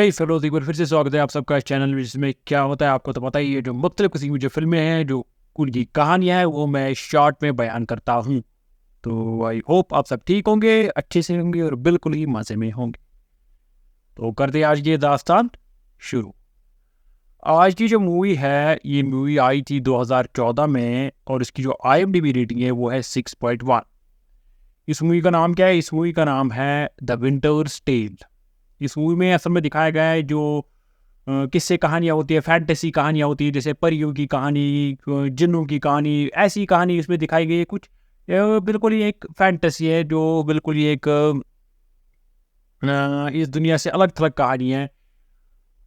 हे fellows, एक बार फिर से स्वागत है आप सबका इस चैनल में, जिसमें क्या होता है आपको तो पता ही है। जो मुख्तलिफ किस्म की जो फ़िल्में हैं, जो उनकी कहानियाँ हैं, वो मैं शॉर्ट में बयान करता हूँ। तो आई होप आप सब ठीक होंगे, अच्छे से होंगे और बिल्कुल ही मज़े में होंगे। तो करते हैं आज ये दास्तान शुरू। आज की जो मूवी है, ये मूवी आई थी 2014 में और इसकी जो IMDb रेटिंग है वो है 6.1। इस मूवी का नाम क्या है? इस मूवी का नाम है द विंटर्स टेल। इस मूवी में असल में दिखाया गया है जो किस्से कहानियाँ होती है, फैंटेसी कहानियाँ होती है, जैसे परियों की कहानी, जिन्नों की कहानी, ऐसी कहानी इसमें दिखाई गई है कुछ। बिल्कुल ही एक फैंटेसी है, जो बिल्कुल ही एक इस दुनिया से अलग थलग कहानी है।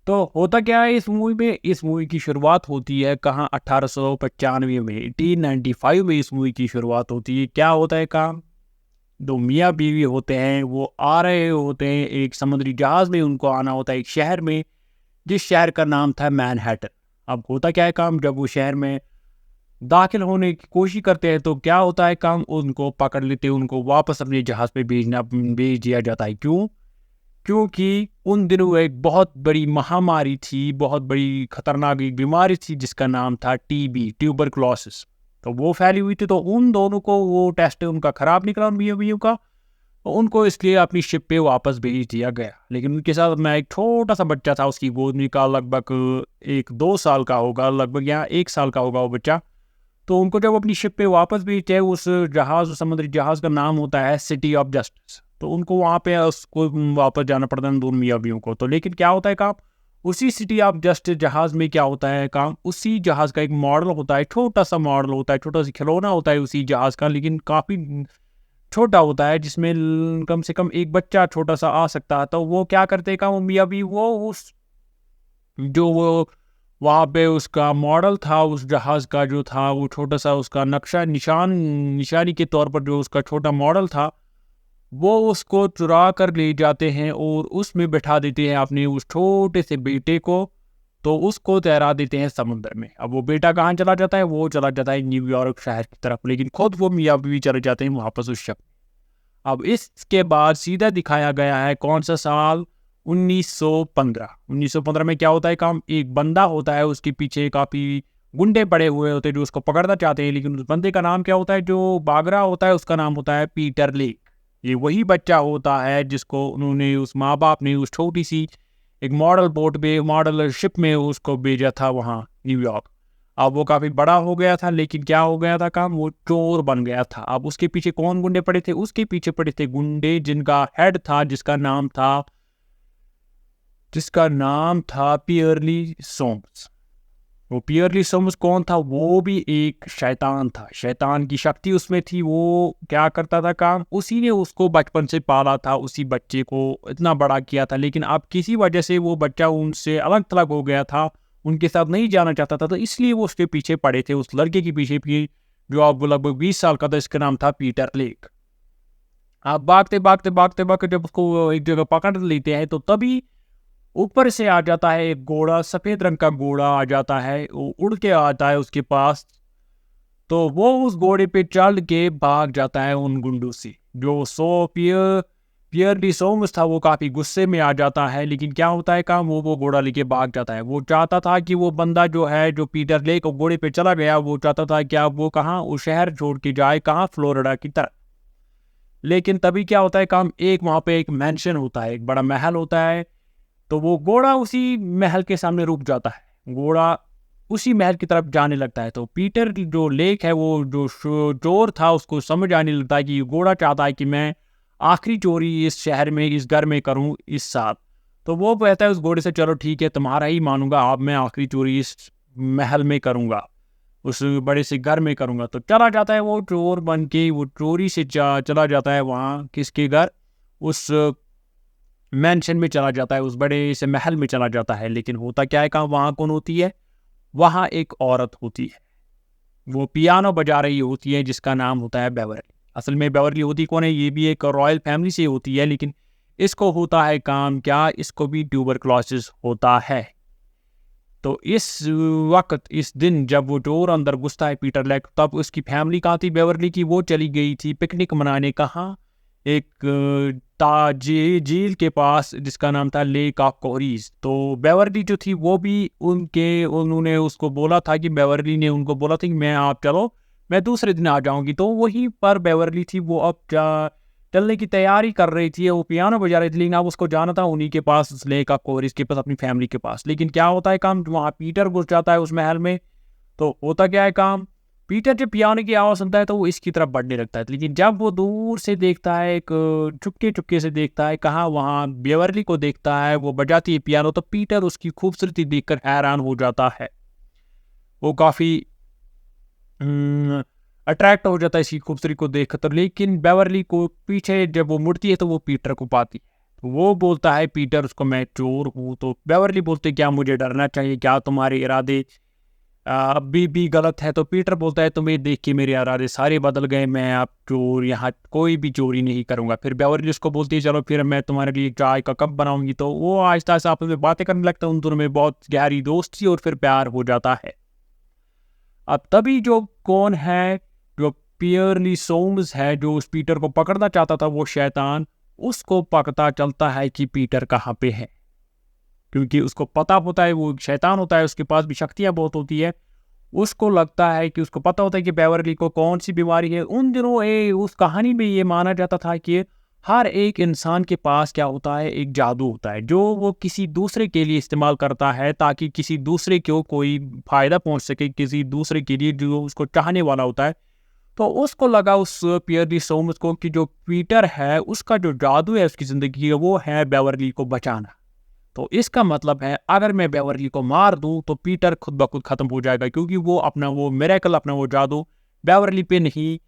तो होता क्या है इस मूवी में? इस मूवी की शुरुआत होती है कहाँ? 1895 में, 1895 में इस मूवी की शुरुआत होती है। क्या होता है काम? दो मियाँ बीवी होते हैं, वो आ रहे होते हैं एक समुद्री जहाज में। उनको आना होता है एक शहर में, जिस शहर का नाम था मैनहट्टन। अब होता क्या है काम? जब वो शहर में दाखिल होने की कोशिश करते हैं तो क्या होता है काम? उनको पकड़ लेते हैं, उनको वापस अपने जहाज पे भेज दिया जाता है। क्यों? क्योंकि उन दिनों एक बहुत बड़ी महामारी थी, बहुत बड़ी खतरनाक एक बीमारी थी, जिसका नाम था TB, ट्यूबरकुलोसिस। तो वो फैली हुई थी। तो उन दोनों को वो टेस्ट उनका खराब निकला, उन मियाँ का। तो उनको इसलिए अपनी शिप पे वापस भेज दिया गया। लेकिन उनके साथ मैं एक छोटा सा बच्चा था, उसकी गोद में का लगभग 1-2 साल का होगा, लगभग या 1 साल का होगा वो बच्चा। तो उनको जब अपनी शिप पे वापस भेजते हैं, उस जहाज, समुद्री जहाज का नाम होता है सिटी ऑफ जस्टिस। तो उनको वहाँ पे उसको वापस जाना पड़ता है, दोनों मियाँ बीवियों को। तो लेकिन क्या होता है काम? उसी सिटी ऑफ जस्टिस जहाज में क्या होता है काम? उसी जहाज का एक मॉडल होता है, छोटा सा मॉडल होता है, छोटा सा खिलौना होता है उसी जहाज का, लेकिन काफ़ी छोटा होता है, जिसमें कम से कम एक बच्चा छोटा सा आ सकता है। तो वो क्या करते हैं काम? वो मियाँ बीवी वो उस जो वो वहाँ पे उसका मॉडल था, उस जहाज़ का जो था, वो छोटा सा उसका नक्शा निशानी के तौर पर जो उसका छोटा मॉडल था, वो उसको चुरा कर ले जाते हैं और उसमें बैठा देते हैं अपने उस छोटे से बेटे को। तो उसको तैरा देते हैं समुद्र में। अब वो बेटा कहाँ चला जाता है? वो चला जाता है न्यूयॉर्क शहर की तरफ, लेकिन खुद वो मियाँ बीवी चले जाते हैं वापस उस शहर। अब इसके बाद सीधा दिखाया गया है कौन सा साल? 1915। 1915 में क्या होता है काम? एक बंदा होता है, उसके पीछे काफ़ी गुंडे पड़े हुए होते हैं जो उसको पकड़ना चाहते हैं। लेकिन उस बंदे का नाम क्या होता है? जो भाग रहा होता है उसका नाम होता है पीटर लेक। ये वही बच्चा होता है जिसको उन्होंने, उस माँ बाप ने, उस छोटी सी एक मॉडल बोट पे, मॉडल शिप में उसको भेजा था वहाँ न्यूयॉर्क। अब वो काफ़ी बड़ा हो गया था, लेकिन क्या हो गया था काम? वो चोर बन गया था। अब उसके पीछे कौन गुंडे पड़े थे? उसके पीछे पड़े थे गुंडे जिनका हेड था, जिसका नाम था पियरली सोम्स। वो पियरली सोम्स कौन था? वो भी एक शैतान था, शैतान की शक्ति उसमें थी। वो क्या करता था काम? उसी ने उसको बचपन से पाला था, उसी बच्चे को इतना बड़ा किया था। लेकिन अब किसी वजह से वो बच्चा उनसे अलग थलग हो गया था, उनके साथ नहीं जाना चाहता था। तो इसलिए वो उसके पीछे पड़े थे, उस लड़के के पीछे भी, जो अब लगभग 20 साल का था। इसका नाम था पीटर लेक। आप भागते भागते भागते भागते जब उसको एक जगह पकड़ लेते हैं, तो तभी ऊपर से आ जाता है एक घोड़ा, सफेद रंग का घोड़ा आ जाता है, वो उड़ के आता है उसके पास। तो वो उस घोड़े पे चढ़ के भाग जाता है उन गुंडों से। जो पियर डी सोम्स था, वो काफी गुस्से में आ जाता है। लेकिन क्या होता है काम? वो घोड़ा लेके भाग जाता है। वो चाहता था कि वो बंदा जो है, जो पीटर लेक घोड़े पे चला गया, वो चाहता था कि अब वो कहाँ, वो शहर छोड़ के जाए, कहाँ? फ्लोरिडा की तरफ। लेकिन तभी क्या होता है काम? एक वहां पे एक मैंशन होता है, एक बड़ा महल होता है। तो वो घोड़ा उसी महल के सामने रुक जाता है। घोड़ा उसी महल की तरफ जाने लगता है। तो पीटर जो लेक है, वो जो चोर था, उसको समझ आने लगता है कि घोड़ा चाहता है कि मैं आखिरी चोरी इस शहर में, इस घर में करूं इस साल। तो वो कहता है उस घोड़े से, चलो ठीक है, तुम्हारा ही मानूंगा, अब मैं आखिरी चोरी इस महल में करूंगा, उस बड़े से घर में करूंगा। तो चला जाता है वो चोर बन के, वो चोरी से चला जाता है वहाँ किसके घर? उस मैंशन में चला जाता है, उस बड़े से महल में चला जाता है। लेकिन होता क्या है काम? वहाँ कौन होती है? वहाँ एक औरत होती है, वो पियानो बजा रही होती है, जिसका नाम होता है बेवरली। असल में बेवरली होती कौन है? ये भी एक रॉयल फैमिली से होती है, लेकिन इसको होता है काम क्या? इसको भी ट्यूबरकुलोसिस होता है। तो इस वक्त, इस दिन जब वो चोर अंदर घुसता है पीटर लेक, तब उसकी फैमिली कहाँ थी बेवरली की? वो चली गई थी पिकनिक मनाने। कहाँ? एक झील के पास जिसका नाम था लेक ऑफ कोहरीज। तो बेवर्ली जो थी वो भी उन्होंने उसको बोला था कि बेवर्ली ने उनको बोला था कि मैं आप चलो, मैं दूसरे दिन आ जाऊंगी। तो वहीं पर बेवर्ली थी, वो अब चलने की तैयारी कर रही थी, वो पियानो बजा रही थी, लेकिन अब उसको जाना था उन्हीं के पास, उस लेक ऑफ कोहरीज के पास, अपनी फैमिली के पास। लेकिन क्या होता है काम, वहाँ पीटर घुस जाता है उस महल में। तो होता क्या है काम, पीटर जब पियानो की आवाज़ सुनता है तो वो इसकी तरफ बढ़ने लगता है, लेकिन जब वो दूर से देखता है, एक चुपके चुपके से देखता है, कहाँ वहाँ बेवर्ली को देखता है, वो बजाती है पियानो, तो पीटर उसकी खूबसूरती देखकर हैरान हो जाता है। वो काफ़ी अट्रैक्ट हो जाता है इसकी खूबसूरती को देखकर। लेकिन बेवर्ली को पीछे जब वो मुड़ती है तो वो पीटर को पाती है। तो वो बोलता है पीटर उसको, मैं चोर हूँ। तो बेवर्ली बोलते क्या मुझे डरना चाहिए, क्या तुम्हारे इरादे अभी भी गलत है? तो पीटर बोलता है तुम्हें देख के मेरे इरादे सारे बदल गए, मैं अब चोर यहाँ कोई भी चोरी नहीं करूंगा। फिर बेवर्ली उसको बोलती है चलो फिर मैं तुम्हारे लिए चाय का कप बनाऊंगी। तो वो आहिस्ता आहिस्ता आपस में बातें करने लगता है, उन दोनों में बहुत गहरी दोस्ती और फिर प्यार हो जाता है। अब तभी जो कौन है, जो पियरली सोम्स है, जो उस पीटर को पकड़ना चाहता था, वो शैतान, उसको पता चलता है कि पीटर कहाँ पे है। क्योंकि उसको पता होता है, वो शैतान होता है, उसके पास भी शक्तियाँ बहुत होती है। उसको लगता है कि उसको पता होता है कि बेवर्ली को कौन सी बीमारी है। उन दिनों उस कहानी में ये माना जाता था कि हर एक इंसान के पास क्या होता है, एक जादू होता है जो वो किसी दूसरे के लिए इस्तेमाल करता है, ताकि किसी दूसरे को कोई फ़ायदा पहुंच सके, किसी दूसरे के लिए जो उसको चाहने वाला होता है। तो उसको लगा उस पियरली सोम्स को कि जो पीटर है उसका जो जादू है उसकी ज़िंदगी का, वो है बेवर्ली को बचाना। तो इसका मतलब है अगर मैं बेवर्ली को मार दूं तो पीटर खुद ब खुद खत्म हो जाएगा, क्योंकि वो अपना वो मिरेकल, अपना वो जादू बेवर्ली पे नहीं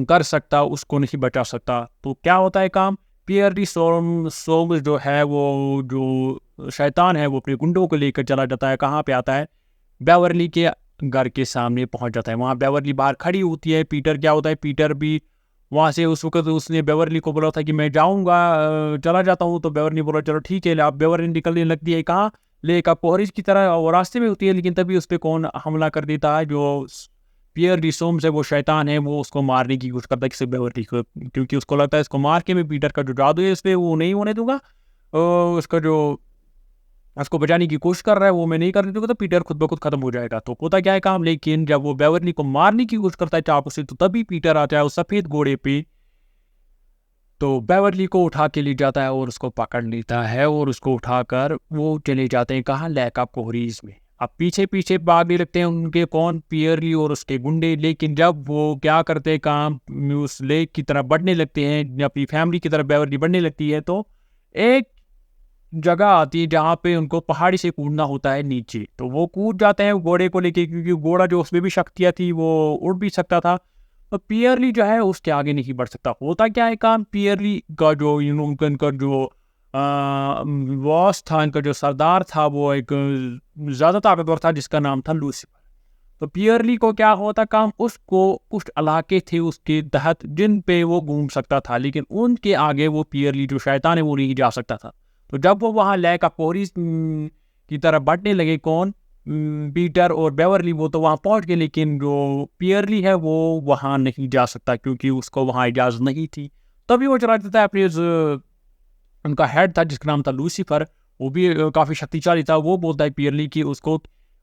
कर सकता, उसको नहीं बचा सकता। तो क्या होता है काम, पियरली सोम्स जो है, वो जो शैतान है, वो अपने गुंडों को लेकर चला जाता है। कहाँ पे आता है, बेवर्ली के घर के सामने पहुंच जाता है। वहाँ बेवर्ली बाहर खड़ी होती है। पीटर क्या होता है, पीटर भी वहाँ से उस वक्त उसने बेवर्ली को बोला था कि मैं जाऊँगा, चला जाता हूँ। तो बेवर्ली बोला चलो ठीक है। अब बेवर्ली निकलने लगती है कहाँ, लेक ऑफ कोहरीज की तरह, वो रास्ते में होती है। लेकिन तभी उस पर कौन हमला कर देता है, जो पियरली सोम्स है, वो शैतान है, वो उसको मारने की कोशिश करता है, किसी बेवर्ली को, क्योंकि उसको लगता है इसको मार के मैं पीटर का जो जादू है इस पर वो नहीं होने दूंगा। उसका जो उसको बचाने की कोशिश कर रहा है वो मैं नहीं करने दूंगा, तो पीटर खुद ब खुद खत्म हो जाएगा। तो होता क्या है काम, लेकिन जब वो बेवर्ली को मारने की कोशिश करता है चाकू से, तो तभी पीटर आता है उस सफेद घोड़े पे। तो बेवर्ली को उठा के ले जाता है और उसको पकड़ लेता है, और उसको उठाकर वो चले जाते हैं कहाँ, लेक ऑफ कोहरीज में। अब पीछे पीछे भागने लगते हैं उनके कौन, पियरली और उसके गुंडे। लेकिन जब वो क्या करते हैं काम, उस लेक की तरफ बढ़ने लगते हैं, अपनी फैमिली की तरफ बेवर्ली बढ़ने लगती है, तो एक जगह आती है जहाँ पे उनको पहाड़ी से कूदना होता है नीचे। तो वो कूद जाते हैं घोड़े को लेके, क्योंकि घोड़ा जो उसमें भी शक्तियाँ थी, वो उड़ भी सकता था। तो पियरली जो है उसके आगे नहीं बढ़ सकता। होता क्या है काम, पियरली का जो उनका जो बॉस था, इनका जो सरदार था, वो एक ज़्यादा ताकतवर था जिसका नाम था लूसीफर। तो पियरली को क्या होता काम, उसको कुछ इलाके थे उसके तहत जिन पे वो घूम सकता था, लेकिन उनके आगे वो पियरली जो शैतान है वो नहीं जा सकता था। तो जब वो वहाँ लेक ऑफ कोहरीज की तरफ बढ़ने लगे कौन, पीटर और बेवर्ली, वो तो वहाँ पहुँच गए, लेकिन जो पियरली है वो वहाँ नहीं जा सकता, क्योंकि उसको वहाँ इजाज़त नहीं थी। तभी वो चला जाता है अपने उनका हेड था जिसका नाम था लूसीफर, वो भी काफ़ी शक्तिशाली था। वो बोलता है पियरली कि उसको,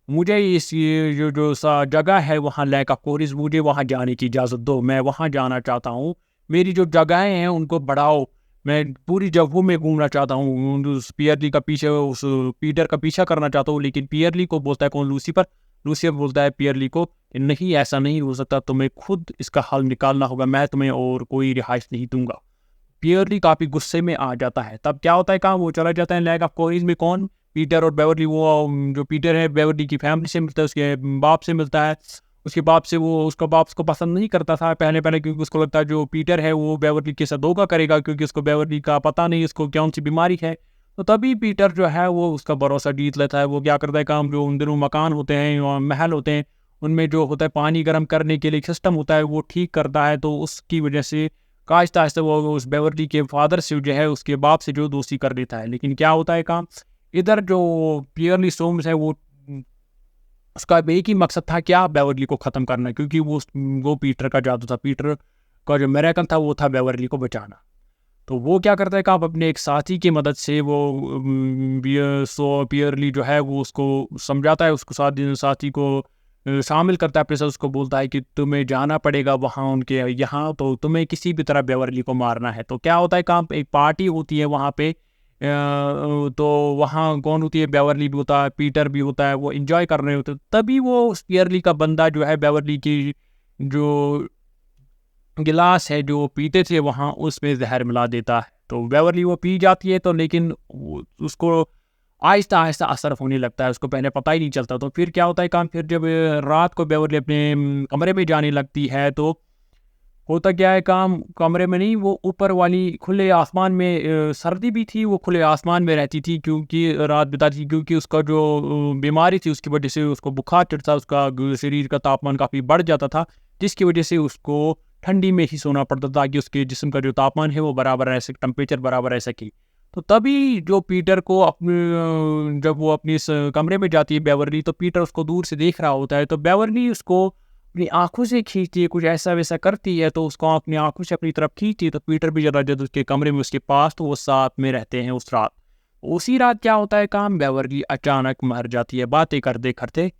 मुझे इस ये जो सा जगह है वहाँ लेक ऑफ कोहरीज, मुझे वहाँ जाने की इजाज़त दो, मैं वहाँ जाना चाहता हूँ। मेरी जो जगहें हैं उनको बढ़ाओ, मैं पूरी जगहों में घूमना चाहता हूँ। उस पियरली का पीछे, उस पीटर का पीछा करना चाहता हूँ। लेकिन पियरली को बोलता है कौन, लूसीफर। लूसीफर बोलता है पियरली को, नहीं ऐसा नहीं हो सकता, तुम्हें खुद इसका हल निकालना होगा, मैं तुम्हें और कोई रिहाइश नहीं दूंगा। पियरली काफ़ी गुस्से में आ जाता है। तब क्या होता है काम, वो चला जाता है लेक ऑफ कोहरीज में कौन, पीटर और बेवर्ली। वो जो पीटर है बेवर्ली की फैमिली से मिलता है, उसके बाप से मिलता है। उसके बाप से, वो उसका बाप उसको पसंद नहीं करता था पहले पहले, क्योंकि उसको लगता है जो पीटर है वो बेवर्ली के साथ धोखा करेगा, क्योंकि उसको बेवर्ली का पता नहीं उसको कौन सी बीमारी है। तो तभी पीटर जो है वो उसका भरोसा जीत लेता है। वो क्या करता है काम, जो उन दिनों मकान होते हैं और महल होते हैं, उनमें जो होता है पानी गर्म करने के लिए सिस्टम होता है, वो ठीक करता है। तो उसकी वजह से आहिस्ता आहिस्ता वो उस बेवर्ली के फादर से जो है, उसके बाप से जो दोस्ती कर देता है। लेकिन क्या होता है काम, इधर जो पियरली सोम्स है वो उसका एक ही मकसद था क्या, बेवर्ली को ख़त्म करना, क्योंकि वो पीटर का जादू था, पीटर का जो मिरेकल था वो था बेवर्ली को बचाना। तो वो क्या करता है कि आप अपने एक साथी की मदद से वो पियरली जो है वो उसको समझाता है, उसको साथी को शामिल करता है अपने साथ, उसको बोलता है कि तुम्हें जाना पड़ेगा वहाँ उनके यहाँ, तो तुम्हें किसी भी तरह बेवरली को मारना है। तो क्या होता है काम, एक पार्टी होती है वहाँ पे, तो वहाँ कौन होती है, बेवरली भी होता है, पीटर भी होता है, वो एंजॉय कर रहे होते हैं। तभी वो पियरली का बंदा जो है बेवरली की जो गिलास है जो पीते थे वहाँ, उसमें जहर मिला देता है। तो बेवरली वो पी जाती है, तो लेकिन उसको आहिस्ता आहिस्ता असर होने लगता है, उसको पहले पता ही नहीं चलता। तो फिर क्या होता है काम, फिर जब रात को बेवरली अपने कमरे में जाने लगती है, तो होता क्या है काम, कमरे में नहीं, वो ऊपर वाली खुले आसमान में, सर्दी भी थी, वो खुले आसमान में रहती थी क्योंकि रात बिताती थी, क्योंकि उसका जो बीमारी थी उसकी वजह से उसको बुखार चढ़ता, उसका शरीर का तापमान काफ़ी बढ़ जाता था, जिसकी वजह से उसको ठंडी में ही सोना पड़ता था ताकि उसके जिस्म का जो तापमान है वो बराबर रह सके, टेम्परेचर बराबर रह सके। तो तभी जो पीटर को अपने जब वो अपनी इस कमरे में जाती है बेवरली, तो पीटर उसको दूर से देख रहा होता है, तो बेवरली उसको अपनी आंखों से खींचती है, कुछ ऐसा वैसा करती है, तो उसको अपनी आंखों से अपनी तरफ खींचती है। तो पीटर भी जरा जब उसके कमरे में उसके पास, तो वो साथ में रहते हैं उस रात। उसी रात क्या होता है काम, बेवरली अचानक मर जाती है बातें करते करते।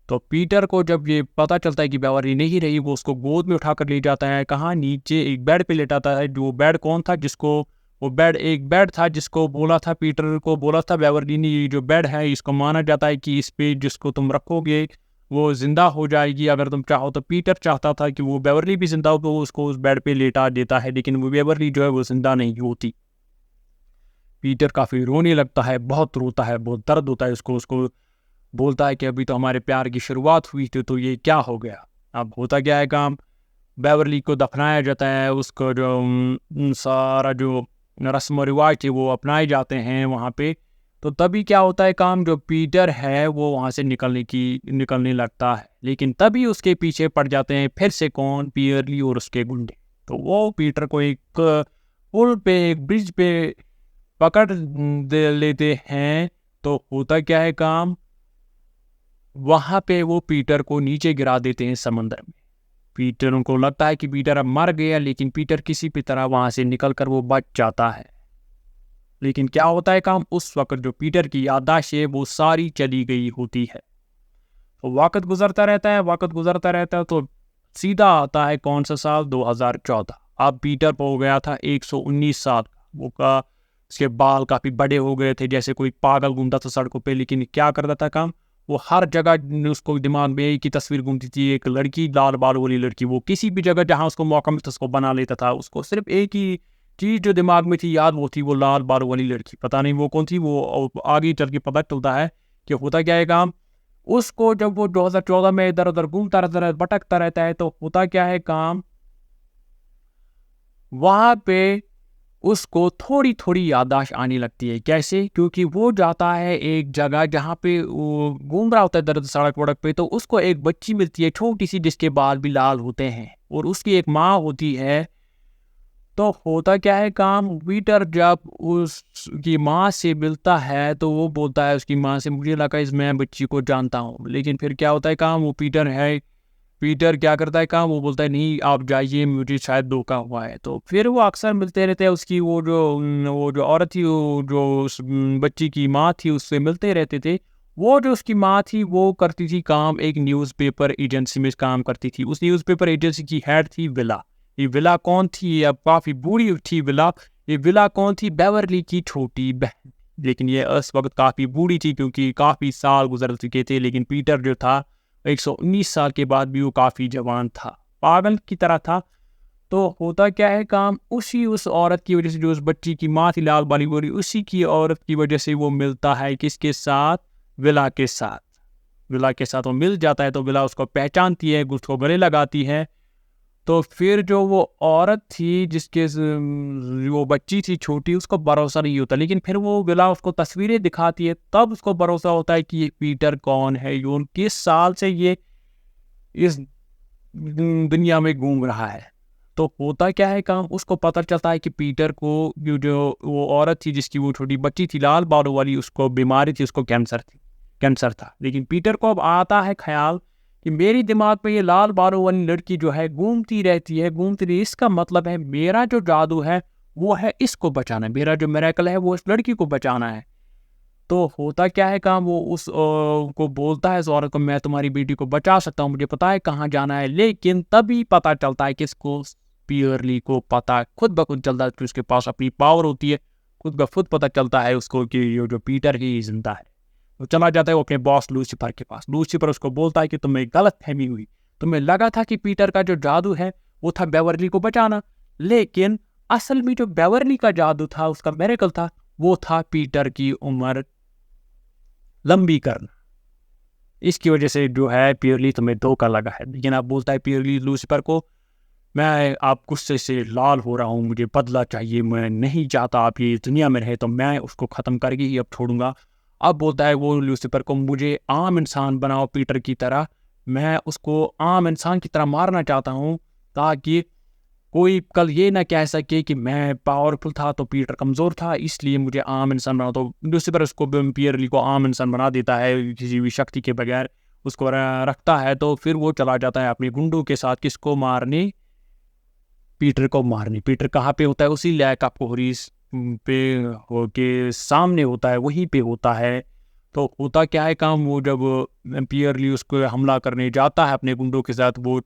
तो पीटर को जब ये पता चलता है कि बेवरली नहीं रही, वो उसको गोद में उठाकर ले जाता है, कहाँ, नीचे एक बेड पे लेटाता है। जो बेड कौन था, जिसको वो बेड, एक बेड था जिसको बोला था, पीटर को बोला था बेवरली ने, ये जो बेड है इसको माना जाता है कि इस पे जिसको तुम रखोगे वो जिंदा हो जाएगी अगर तुम चाहो। तो पीटर चाहता था कि वो बेवरली भी जिंदा हो, तो वो उसको उस बेड पे लेटा देता है, लेकिन वो बेवरली जो है वो जिंदा नहीं होती। पीटर काफ़ी रोने लगता है, बहुत रोता है, बहुत दर्द होता है उसको उसको बोलता है कि अभी तो हमारे प्यार की शुरुआत हुई थी, तो ये क्या हो गया। अब होता क्या है काम, बेवरली को दफनाया जाता है, उसको जो सारा जो रस्म और रिवाज थे वो अपनाए जाते हैं वहाँ पे। तो तभी क्या होता है काम, जो पीटर है वो वहाँ से निकलने लगता है, लेकिन तभी उसके पीछे पड़ जाते हैं फिर से कौन, पियरली और उसके गुंडे। तो वो पीटर को एक पुल पे, एक ब्रिज पे पकड़ दे लेते हैं। तो होता क्या है काम, वहां पे वो पीटर को नीचे गिरा देते हैं समंदर में। पीटर, उनको लगता है कि पीटर अब मर गया, लेकिन पीटर किसी भी तरह वहां से निकलकर वो बच जाता है। लेकिन क्या होता है काम, उस वक्त जो पीटर की याददाश्त है वो सारी चली गई होती है। तो वक्त गुजरता रहता है, वक्त गुजरता रहता है, तो सीधा आता है कौन सा साल, 2014। अब पीटर हो गया था 119 साल का, वो का उसके बाल काफ़ी बड़े हो गए थे, जैसे कोई पागल घूमता था सड़कों पे। लेकिन क्या करता था काम, वो हर जगह उसको दिमाग में एक ही तस्वीर घूमती थी, एक लड़की, लाल बाल वाली लड़की। वो किसी भी जगह जहाँ उसको मौका मिलता उसको बना लेता था। उसको सिर्फ एक ही चीज़ जो दिमाग में थी याद, वो थी वो लाल बाल वाली लड़की। पता नहीं वो कौन थी, वो आगे चल के पता चलता है कि होता क्या है काम। उसको जब वो 2014 में इधर उधर घूमता रहता है, भटकता रहता है, तो होता क्या है काम, वहां पे उसको थोड़ी थोड़ी याददाश्त आने लगती है। कैसे, क्योंकि वो जाता है एक जगह जहाँ पे वो घूम रहा होता है दर्द सड़क वड़क पे, तो उसको एक बच्ची मिलती है छोटी सी, जिसके बाल भी लाल होते हैं, और उसकी एक माँ होती है। तो होता क्या है काम, पीटर जब उसकी माँ से मिलता है, तो वो बोलता है उसकी माँ से, मुझे लगा इस मैं बच्ची को जानता हूँ। लेकिन फिर क्या होता है काम, वो पीटर क्या करता है काम, वो बोलता है नहीं आप जाइए, मुझे शायद धोखा हुआ है। तो फिर वो अक्सर मिलते रहते हैं, उसकी वो जो औरत थी, वो जो उस बच्ची की माँ थी, उससे मिलते रहते थे। वो जो उसकी माँ थी वो करती थी काम, एक न्यूज़पेपर एजेंसी में काम करती थी। उस न्यूज़पेपर एजेंसी की हेड थी विला। ये विला कौन थी, अब काफ़ी बूढ़ी थी विला। ये विला कौन थी, बेवरली की छोटी बहन। लेकिन ये उस वक्त काफ़ी बूढ़ी थी क्योंकि काफ़ी साल गुजर चुके थे। लेकिन पीटर जो था 119 साल के बाद भी वो काफ़ी जवान था, पागल की तरह था। तो होता क्या है काम, उस औरत की वजह से, जो उस बच्ची की माँ थी लाल बाली गोरी, उसी की औरत की वजह से वो मिलता है किसके साथ, विला के साथ। विला के साथ वो मिल जाता है, तो विला उसको पहचानती है, उसको गले लगाती है। तो फिर जो वो औरत थी जिसके वो बच्ची थी छोटी, उसको भरोसा नहीं होता। लेकिन फिर वो विला उसको तस्वीरें दिखाती है, तब उसको भरोसा होता है कि ये पीटर कौन है, ये किस साल से ये इस दुनिया में घूम रहा है। तो होता क्या है काम, उसको पता चलता है कि पीटर को जो वो औरत थी जिसकी वो छोटी बच्ची थी लाल बालों वाली, उसको बीमारी थी, उसको कैंसर था। लेकिन पीटर को अब आता है ख्याल कि मेरी दिमाग में ये लाल बालों वाली लड़की जो है घूमती रहती है, इसका मतलब है मेरा जो जादू है वो है इसको बचाना, मेरा जो मिरेकल है वो इस लड़की को बचाना है। तो होता क्या है काम, वो उस को बोलता है, उस औरत को, मैं तुम्हारी बेटी को बचा सकता हूँ, मुझे पता है कहाँ जाना है। लेकिन तभी पता चलता है किसको, पियरली को पता खुद ब खुद चलता है कि उसके पास अपनी पावर होती है, खुद ब खुद पता चलता है उसको कि ये जो पीटर ही जिंदा है। वो चला जाता है वो अपने बॉस लूसीफर के पास। लूसीफर उसको बोलता है कि तुम्हें गलत फहमी हुई, तुम्हें लगा था कि पीटर का जो जादू है वो था बेवर्ली को बचाना, लेकिन असल में जो बेवर्ली का जादू था, उसका मिरेकल था, वो था पीटर की उम्र लंबी करना। इसकी वजह से जो है पियरली तुम्हें धोखा लगा है। लेकिन आप बोलता है पियरली लूसीफर को, मैं आप गुस्से से लाल हो रहा हूँ, मुझे बदला चाहिए, मैं नहीं चाहता आप ये दुनिया में रहे, तो मैं उसको ख़त्म करके ही अब छोड़ूंगा। अब बोलता है वो लूसीफर को, मुझे आम इंसान बनाओ पीटर की तरह, मैं उसको आम इंसान की तरह मारना चाहता हूँ, ताकि कोई कल ये ना कह सके कि मैं पावरफुल था तो पीटर कमज़ोर था, इसलिए मुझे आम इंसान बना। तो लूसीफर उसको पियरली को आम इंसान बना देता है, किसी भी शक्ति के बगैर उसको रखता है। तो फिर वो चला जाता है अपने गुंडों के साथ, किसको मारने, पीटर को मारने। पीटर कहाँ पे होता है, उसी लैक आपको हरीस पे के सामने होता है, वहीं पे होता है। तो होता क्या है काम, वो जब पियरली उसको हमला करने जाता है अपने गुंडों के साथ, वो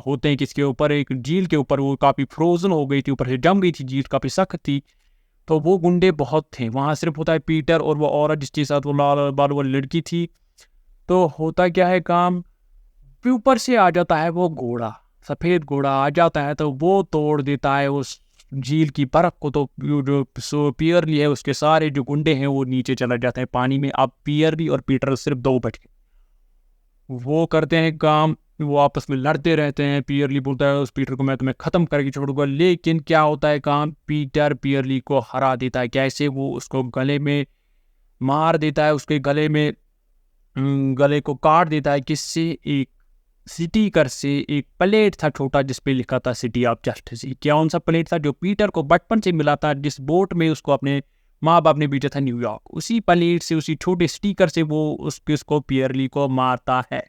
होते हैं किसके ऊपर, एक झील के ऊपर, वो काफ़ी फ्रोजन हो गई थी, ऊपर से जम गई थी, झील काफ़ी सख्त थी। तो वो गुंडे बहुत थे, वहाँ सिर्फ होता है पीटर और वो औरत जिसके साथ वो लाल बाल वाली लड़की थी। तो होता क्या है काम, ऊपर से आ जाता है वो घोड़ा, सफ़ेद घोड़ा आ जाता है, तो वो तोड़ देता है उस झील की बर्फ को। तो जो पियरली है, उसके सारे जो गुंडे हैं वो नीचे चले जाते हैं पानी में। अब पियरली और पीटर सिर्फ 2 बच गए। वो करते हैं काम, वो आपस में लड़ते रहते हैं। पियरली बोलता है उस पीटर को, मैं तुम्हें ख़त्म करके छोड़ूंगा। लेकिन क्या होता है काम, पीटर पियरली को हरा देता है। कैसे, वो उसको गले में मार देता है, उसके गले में गले को काट देता है। किससे, एक स्टिकर से, एक प्लेट था छोटा जिसपे लिखा था सिटी ऑफ जस्टिस। कौन सा प्लेट था, जो पीटर को बचपन से मिला था, जिस बोट में उसको अपने माँ बाप ने भेजा था न्यूयॉर्क, उसी प्लेट से, उसी छोटे स्टिकर से वो उसको पियरली को मारता है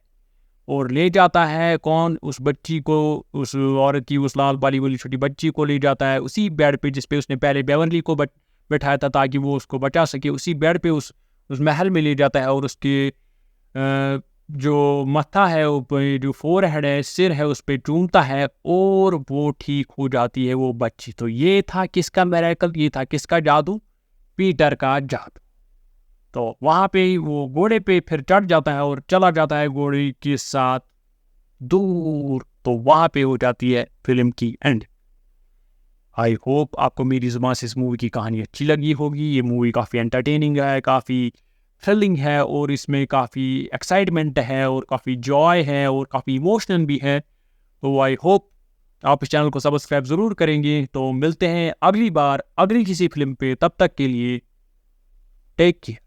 और ले जाता है। कौन, उस बच्ची को, उस औरत की, उस लाल बाली वाली छोटी बच्ची को ले जाता है उसी बेड पे जिसपे उसने पहले बेवर्ली को बैठाया था ताकि वो उसको बचा सके। उसी बेड पे उस महल में ले जाता है और उसके जो मत्था है, जो फोरहेड है, सिर है, उस पर चूमता है और वो ठीक हो जाती है वो बच्ची। तो ये था किसका मिरेकल, ये था किसका जादू, पीटर का जादू। तो वहाँ पे ही वो घोड़े पे फिर चढ़ जाता है और चला जाता है घोड़े के साथ दूर। तो वहाँ पे हो जाती है फिल्म की एंड। आई होप आपको मेरी ज़ुबान से इस मूवी की कहानी अच्छी लगी होगी। ये मूवी काफ़ी एंटरटेनिंग है, काफ़ी थ्रिलिंग है और इसमें काफ़ी एक्साइटमेंट है और काफ़ी जॉय है और काफ़ी इमोशनल भी है। तो आई होप आप इस चैनल को सब्सक्राइब ज़रूर करेंगे। तो मिलते हैं अगली बार अगली किसी फिल्म पे, तब तक के लिए टेक केयर।